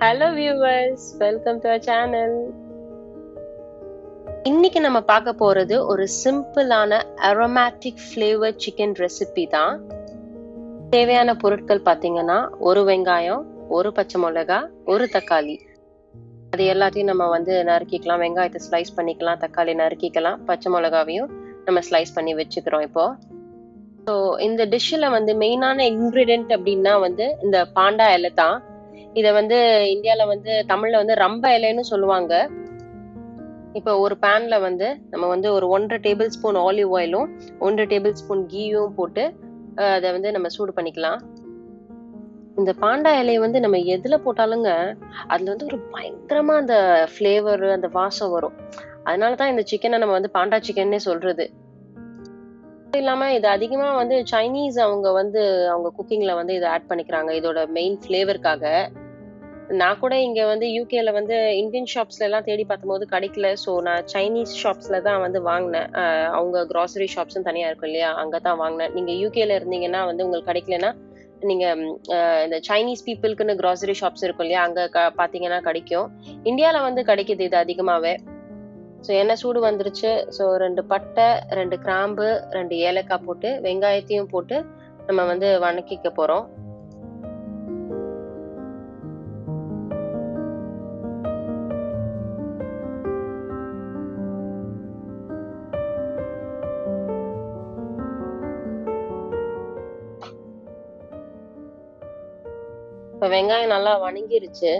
Hello viewers, welcome to our channel. இன்னைக்கு நம்ம பார்க்க போறது ஒரு சிம்பிளான அரோமேட்டிக் ஃப்ளேவர் சிக்கன் ரெசிபி தான். தேவையான பொருட்கள் பாத்தீங்கன்னா ஒரு வெங்காயம், ஒரு பச்சை மிளகாய், ஒரு தக்காளி. அது எல்லாத்தையும் நம்ம நறுக்கிக்கலாம். வெங்காயத்தை ஸ்லைஸ் பண்ணிக்கலாம், தக்காளி நறுக்கிக்கலாம், பச்சை மிளகாவையும் நம்ம ஸ்லைஸ் பண்ணி வச்சுக்கிறோம். இப்போ ஸோ இந்த டிஷ்ஷில் மெயினான இன்க்ரீடியன்ட் அப்படின்னா இந்த பாண்டா இலை தான். இதை இந்தியாவில் தமிழ்ல ரம்ப இலைன்னு சொல்லுவாங்க. இப்போ ஒரு பேன்ல நம்ம ஒரு 1.5 டேபிள் ஸ்பூன் ஆலிவ் ஆயிலும் 1 டேபிள் ஸ்பூன் கீயும் போட்டு அதை நம்ம சூடு பண்ணிக்கலாம். இந்த பாண்டா இலையை நம்ம எதுல போட்டாலுங்க அதுல ஒரு பயங்கரமா அந்த ஃபிளேவர், அந்த வாசம் வரும். அதனாலதான் இந்த சிக்கனை நம்ம பாண்டா சிக்கன்னே சொல்றது. இல்லாம இது அதிகமா சைனீஸ் அவங்க குக்கிங்ல இதை ஆட் பண்ணிக்கிறாங்க இதோட மெயின் ஃபிளேவருக்காக. நான் கூட இங்க யூகேல இந்தியன் ஷாப்ஸ்ல எல்லாம் தேடி பார்த்தபோது கிடைக்கல. ஸோ நான் சைனீஸ் ஷாப்ஸ்ல தான் வாங்கினேன். அவங்க கிராசரி ஷாப்ஸும் தனியா இருக்கும் இல்லையா, அங்கதான் வாங்கினேன். நீங்க யூகேல இருந்தீங்கன்னா உங்களுக்கு கிடைக்கலன்னா நீங்க இந்த சைனீஸ் பீப்புளுக்குன்னு கிராசரி ஷாப்ஸ் இருக்கும் இல்லையா, அங்க பாத்தீங்கன்னா கிடைக்கும். இந்தியால கிடைக்குது இது அதிகமாவே. ஸோ எண்ணெய் சூடு வந்துருச்சு. ஸோ 2 பட்டை, 2 கிராம்பு, 2 ஏலக்காய் போட்டு வெங்காயத்தையும் போட்டு நம்ம வணக்கிக்க போறோம். இப்போ வெங்காயம் நல்லா வணங்கிருச்சு.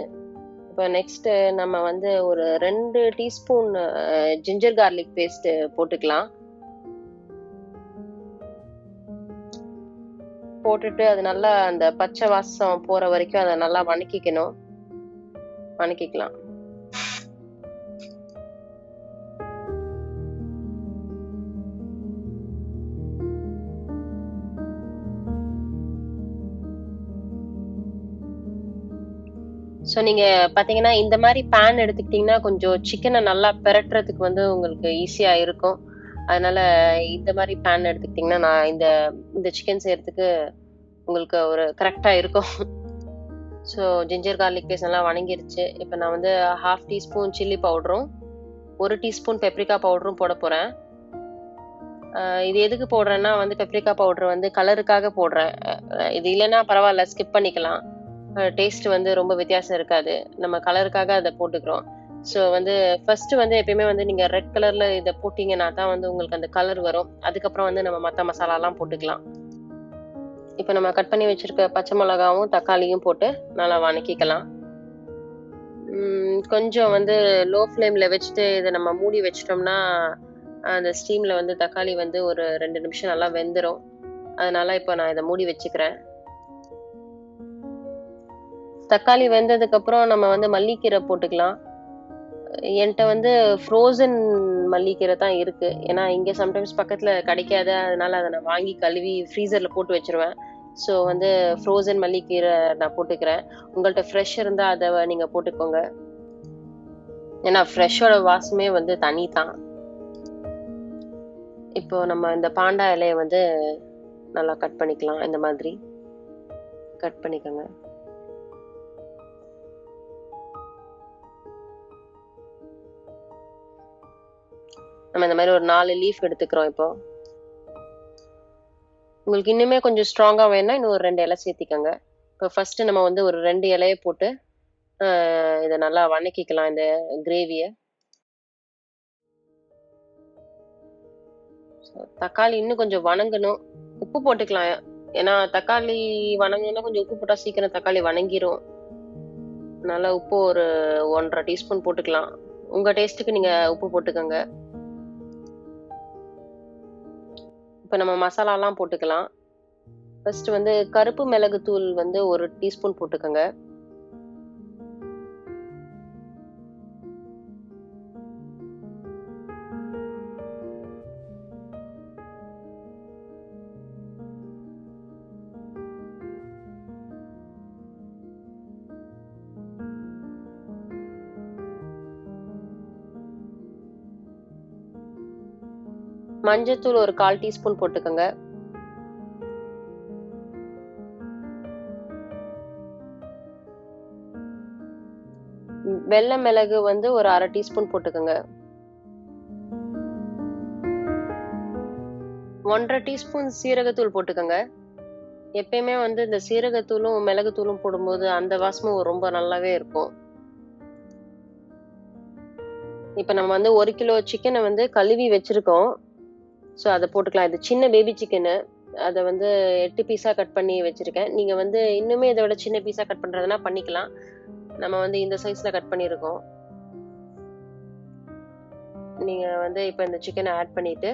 இப்போ நெக்ஸ்ட் நம்ம ஒரு 2 டீஸ்பூன் ஜிஞ்சர் கார்லிக் பேஸ்ட் போட்டுக்கலாம். போட்டுட்டு அது நல்லா அந்த பச்சை வாசம் போற வரைக்கும் அதை நல்லா வணக்கிக்கலாம். ஸோ நீங்க பாத்தீங்கன்னா இந்த மாதிரி பேன் எடுத்துக்கிட்டீங்கன்னா கொஞ்சம் சிக்கனை நல்லா பெரட்டுறதுக்கு உங்களுக்கு ஈஸியா இருக்கும். அதனால இந்த மாதிரி பேன் எடுத்துக்கிட்டீங்கன்னா நான் இந்த சிக்கன் செய்யறதுக்கு உங்களுக்கு ஒரு கரெக்டா இருக்கும். ஸோ ஜிஞ்சர் கார்லிக் பேஸ்ட் நல்லா வணங்கிருச்சு. இப்போ நான் 1/2 டீஸ்பூன் சில்லி பவுடரும் 1 டீஸ்பூன் பெப்ரிகா பவுடரும் போட போறேன். இது எதுக்கு போடுறேன்னா பெப்ரிகா பவுடர் கலருக்காக போடுறேன். இது இல்லைன்னா பரவாயில்ல, ஸ்கிப் பண்ணிக்கலாம். டேஸ்ட் ரொம்ப வித்தியாசம் இருக்காது. நம்ம கலருக்காக அதை போட்டுக்கிறோம். ஸோ ஃபர்ஸ்ட் எப்பயுமே நீங்க ரெட் கலர்ல இதை போட்டீங்கன்னா தான் உங்களுக்கு அந்த கலர் வரும். அதுக்கப்புறம் நம்ம மற்ற மசாலாலாம் போட்டுக்கலாம். இப்போ நம்ம கட் பண்ணி வச்சிருக்க பச்சை மிளகாவும் தக்காளியும் போட்டு நல்லா வணக்கிக்கலாம். கொஞ்சம் லோ ஃப்ளேம்ல வச்சுட்டு இதை நம்ம மூடி வச்சிட்டோம்னா அந்த ஸ்டீம்ல தக்காளி ஒரு 2 நிமிஷம் நல்லா வெந்துடும். அதனால இப்போ நான் இதை மூடி வச்சுக்கிறேன். தக்காளி வெந்ததுக்கு அப்புறம் நம்ம மல்லிக்கீரை போட்டுக்கலாம். என்கிட்ட ஃப்ரோசன் மல்லிக்கீரை தான் இருக்கு. ஏன்னா இங்க சம்டைம்ஸ் பக்கத்துல கிடைக்காது. அதனால அதை நான் வாங்கி கழுவி ஃப்ரீசர்ல போட்டு வச்சிருவேன். ஸோ ஃப்ரோசன் மல்லிக்கீரை நான் போட்டுக்கிறேன். உங்கள்கிட்ட ஃப்ரெஷ் இருந்தா அதை நீங்க போட்டுக்கோங்க. ஏன்னா ஃப்ரெஷ்ஷோட வாசமே தனி தான். இப்போ நம்ம இந்த பாண்டா இலையை நல்லா கட் பண்ணிக்கலாம். இந்த மாதிரி கட் பண்ணிக்கோங்க. நம்ம இந்த மாதிரி ஒரு 4 லீஃப் எடுத்துக்கிறோம். இப்போ உங்களுக்கு இன்னுமே கொஞ்சம் ஸ்ட்ராங்கா வேணும்னா இன்னும் ஒரு 2 இலை சேர்த்திக்கோங்க. இப்போ ஃபர்ஸ்ட் நம்ம ஒரு 2 இலையை போட்டு இதை நல்லா வணக்கிக்கலாம் இந்த கிரேவியை. தக்காளி இன்னும் கொஞ்சம் வணங்கணும். உப்பு போட்டுக்கலாம். ஏன்னா தக்காளி வணங்கணும்னா கொஞ்சம் உப்பு போட்டா சீக்கிரம் தக்காளி வணங்கிரும். நல்லா உப்பு ஒரு 1.5 டீஸ்பூன் போட்டுக்கலாம். உங்க டேஸ்ட்டுக்கு நீங்க உப்பு போட்டுக்கோங்க. இப்போ நம்ம மசாலாலாம் போட்டுக்கலாம். ஃபர்ஸ்ட் கருப்பு மிளகு தூள் 1 டீஸ்பூன் போட்டுக்கோங்க. மஞ்சத்தூள் ஒரு 1/4 டீஸ்பூன் போட்டுக்கோங்க. வெள்ளை மிளகு வந்து ஒரு 1/2 டீஸ்பூன் போட்டுக்கோங்க. 1/2 டீஸ்பூன் சீரகத்தூள் போட்டுக்கோங்க. எப்பயுமே வந்து இந்த சீரகத்தூளும் மிளகுத்தூளும் போடும்போது அந்த வாசமும் ரொம்ப நல்லாவே இருக்கும். இப்ப நம்ம வந்து 1 கிலோ சிக்கனை வந்து கழுவி வச்சிருக்கோம். ஸோ அதை போட்டுக்கலாம். இது சின்ன பேபி சிக்கனு. அதை வந்து 8 பீஸா கட் பண்ணி வச்சிருக்கேன். நீங்க வந்து இன்னுமே இதை விட சின்ன பீஸா கட் பண்றதுனா பண்ணிக்கலாம். நம்ம வந்து இந்த சைஸ்ல கட் பண்ணியிருக்கோம். நீங்க வந்து இப்ப இந்த சிக்கனை ஆட் பண்ணிட்டு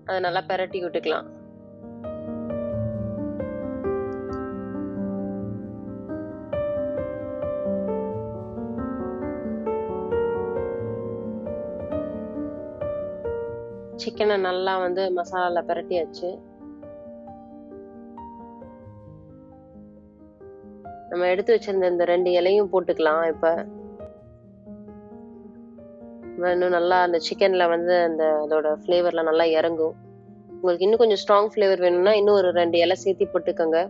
அதை நல்லா பிரட்டி விட்டுக்கலாம். சிக்கனை நல்லா வந்து மசாலால பிரட்டியாச்சு. நம்ம எடுத்து வச்சிருந்த இந்த 2 இலையும் போட்டுக்கலாம். இப்ப இன்னும் நல்லா அந்த சிக்கன்ல வந்து அதோட ஃப்ளேவர்லாம் நல்லா இறங்கும். உங்களுக்கு இன்னும் கொஞ்சம் ஸ்ட்ராங் ஃப்ளேவர் வேணும்னா இன்னும் ஒரு 2 இலை சேர்த்து போட்டுக்கோங்க.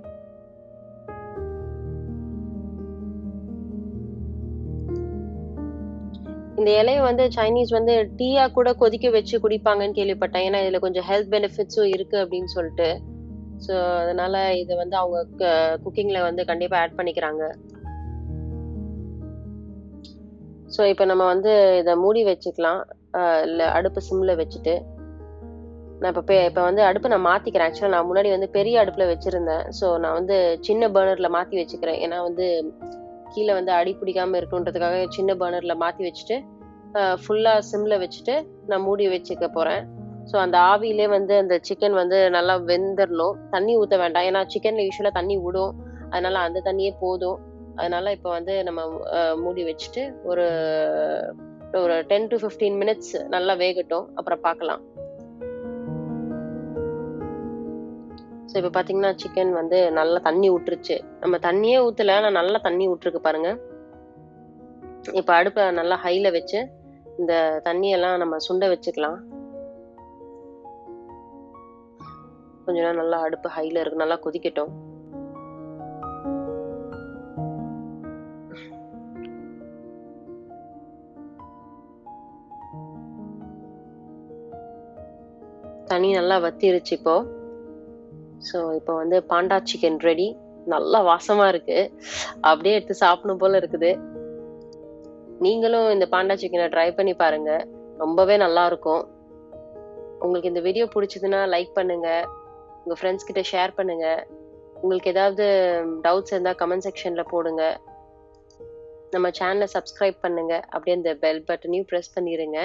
இந்த இலையை வந்து சைனீஸ் வந்து டீயா கூட கொதிக்க வச்சு குடிப்பாங்கன்னு கேள்விப்பட்டேன். ஏன்னா இதுல கொஞ்சம் ஹெல்த் பெனிஃபிட்ஸும் இருக்கு அப்படின்னு சொல்லிட்டு. ஸோ அதனால இதை வந்து அவங்க குக்கிங்ல வந்து கண்டிப்பா ஆட் பண்ணிக்கிறாங்க. ஸோ இப்போ நம்ம வந்து இதை மூடி வச்சுக்கலாம். இல்லை அடுப்பு சிம்ல வச்சுட்டு நான் இப்போ வந்து அடுப்பு நான் மாத்திக்கிறேன். ஆக்சுவலாக நான் முன்னாடி வந்து பெரிய அடுப்புல வச்சிருந்தேன். ஸோ நான் வந்து சின்ன பர்னர்ல மாத்தி வச்சுக்கிறேன். ஏன்னா வந்து கீழே வந்து அடி பிடிக்காம இருக்குன்றதுக்காக சின்ன பர்னர்ல மாத்தி வச்சுட்டு ஃபுல்லா சிம்ல வச்சுட்டு நான் மூடி வச்சுக்க போறேன். ஸோ அந்த ஆவியிலே வந்து அந்த சிக்கன் வந்து நல்லா வெந்துடணும். தண்ணி ஊற்ற வேண்டாம். ஏன்னா சிக்கன்ல யூஸ்வலா தண்ணி விடும். அதனால அந்த தண்ணியே போதும். அதனால இப்போ வந்து நம்ம மூடி வச்சுட்டு ஒரு 10 to 15 மினிட்ஸ் நல்லா வேகட்டும். அப்புறம் பார்க்கலாம். ஸோ இப்போ பார்த்தீங்கன்னா சிக்கன் வந்து நல்லா தண்ணி விட்டுருச்சு. நம்ம தண்ணியே ஊற்றல, ஆனால் நல்லா தண்ணி விட்டுருக்கு பாருங்க. இப்போ அடுப்பை நல்லா ஹைல வச்சு இந்த தண்ணியெல்லாம் நம்ம சுண்ட வச்சுக்கலாம். கொஞ்ச நேரம் நல்லா அடுப்பு ஹைல இருக்கு, நல்லா கொதிக்கட்டும். தண்ணி நல்லா வத்திருச்சு இப்போ. ஸோ இப்போ வந்து பாண்டா சிக்கன் ரெடி. நல்லா வாசமா இருக்கு. அப்படியே எடுத்து சாப்பிடணும் போல இருக்குது. நீங்களும் இந்த பாண்டா சிக்கனை ட்ரை பண்ணி பாருங்க. ரொம்பவே நல்லா இருக்கும். உங்களுக்கு இந்த வீடியோ பிடிச்சதுன்னா லைக் பண்ணுங்க. உங்க ஃப்ரெண்ட்ஸ் கிட்ட ஷேர் பண்ணுங்க. உங்களுக்கு ஏதாவது டவுட்ஸ் இருந்தா கமெண்ட் செக்ஷன்ல போடுங்க. நம்ம சேனலை சப்ஸ்கிரைப் பண்ணுங்க. அப்படியே அந்த பெல் பட்டனையும் ப்ரெஸ் பண்ணிடுங்க.